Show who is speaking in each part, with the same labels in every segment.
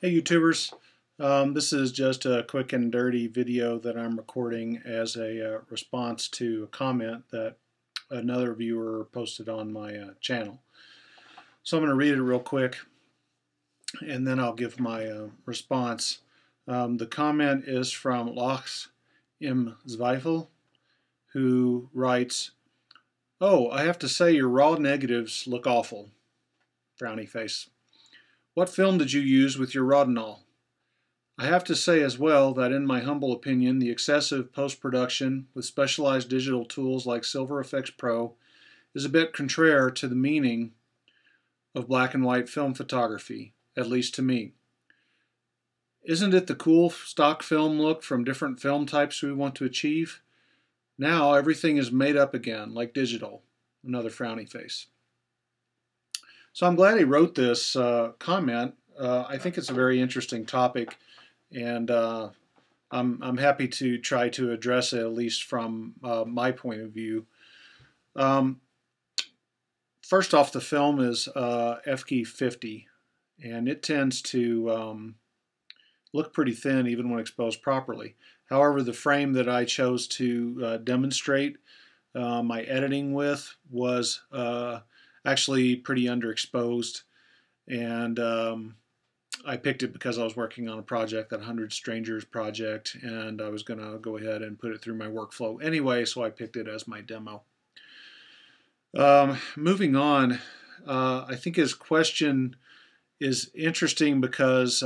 Speaker 1: Hey YouTubers, this is just a quick and dirty video that I'm recording as a response to a comment that another viewer posted on my channel. So I'm going to read it real quick and then I'll give my response. The comment is from lachsimzweifel, who writes, "Oh, I have to say your raw negatives look awful." Frowny face. "What film did you use with your Rodinal? I have to say as well that in my humble opinion, the excessive post-production with specialized digital tools like Silver Effects Pro is a bit contrary to the meaning of black and white film photography, at least to me. Isn't it the cool stock film look from different film types we want to achieve? Now everything is made up again, like digital." Another frowny face. So I'm glad he wrote this comment. I think it's a very interesting topic, and I'm happy to try to address it, at least from my point of view. First off, the film is FG 50, and it tends to look pretty thin even when exposed properly. However, the frame that I chose to demonstrate my editing with was actually pretty underexposed, and I picked it because I was working on a project, that 100 Strangers project, and I was going to go ahead and put it through my workflow anyway, so I picked it as my demo. Moving on, I think his question is interesting because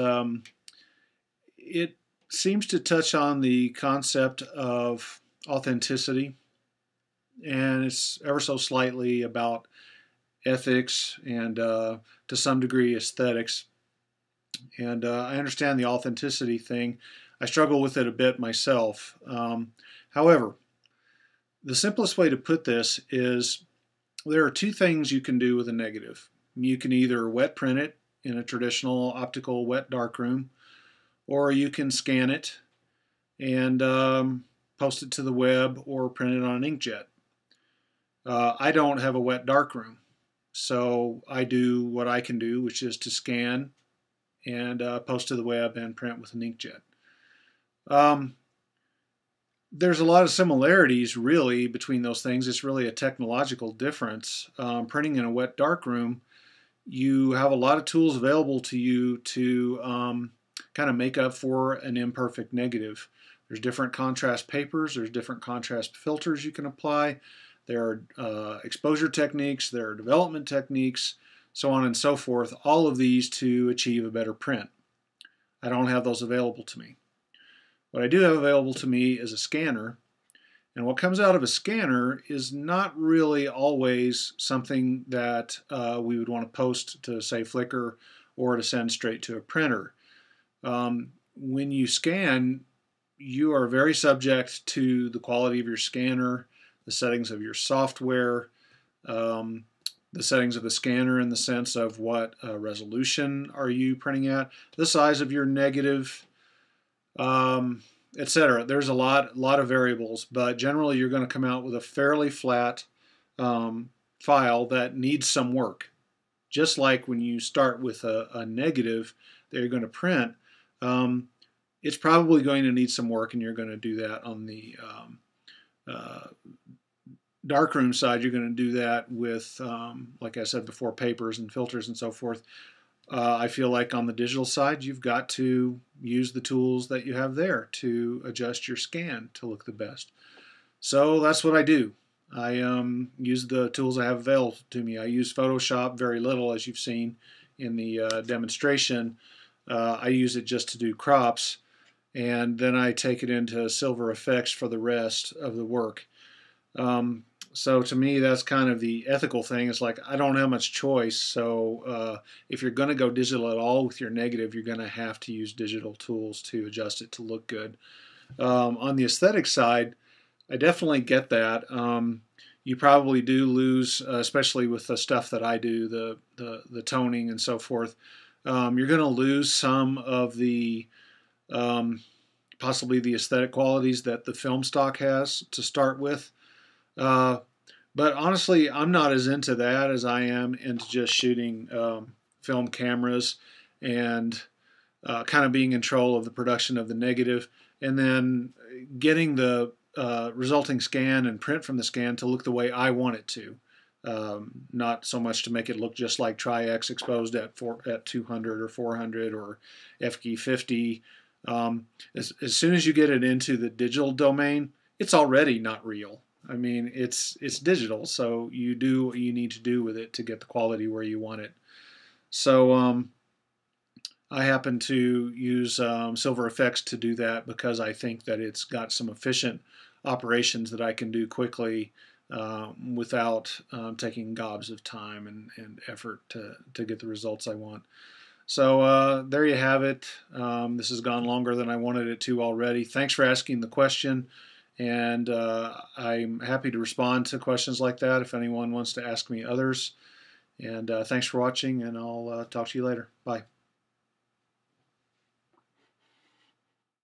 Speaker 1: it seems to touch on the concept of authenticity, and it's ever so slightly about ethics and to some degree aesthetics. And I understand the authenticity thing. I struggle with it a bit myself. However, the simplest way to put this is there are two things you can do with a negative. You can either wet print it in a traditional optical wet darkroom, or you can scan it and post it to the web or print it on an inkjet. I don't have a wet darkroom, so I do what I can do, which is to scan and post to the web and print with an inkjet. There's a lot of similarities really between those things. It's really a technological difference. Printing in a wet darkroom, you have a lot of tools available to you to kind of make up for an imperfect negative. There's different contrast papers, there's different contrast filters you can apply, there are exposure techniques, there are development techniques, so on and so forth, all of these to achieve a better print. I don't have those available to me. What I do have available to me is a scanner, and what comes out of a scanner is not really always something that we would want to post to, say, Flickr or to send straight to a printer. When you scan, you are very subject to the quality of your scanner, the settings of your software, the settings of the scanner in the sense of what resolution are you printing at, the size of your negative, etc. There's a lot of variables, but generally you're going to come out with a fairly flat file that needs some work. Just like when you start with a negative that you're going to print, it's probably going to need some work, and you're going to do that on the darkroom side. You're going to do that with, like I said before, papers and filters and so forth. I feel like on the digital side, you've got to use the tools that you have there to adjust your scan to look the best. So that's what I do. I use the tools I have available to me. I use Photoshop very little, as you've seen in the demonstration. I use it just to do crops, and then I take it into Silver Effects for the rest of the work. So to me, that's kind of the ethical thing. It's like I don't have much choice. So if you're going to go digital at all with your negative, you're going to have to use digital tools to adjust it to look good. On the aesthetic side, I definitely get that. You probably do lose, especially with the stuff that I do, the toning and so forth. You're going to lose some of the possibly the aesthetic qualities that the film stock has to start with. But honestly, I'm not as into that as I am into just shooting film cameras and kind of being in control of the production of the negative, and then getting the resulting scan and print from the scan to look the way I want it to. Not so much to make it look just like Tri-X exposed at 200 or 400 or FG 50. As soon as you get it into the digital domain, it's already not real. I mean, it's digital, so you do what you need to do with it to get the quality where you want it. So I happen to use Silver Effects to do that because I think that it's got some efficient operations that I can do quickly without taking gobs of time and effort to get the results I want. So there you have it. This has gone longer than I wanted it to already. Thanks for asking the question, and I'm happy to respond to questions like that if anyone wants to ask me others. And thanks for watching, and I'll talk to you later. Bye.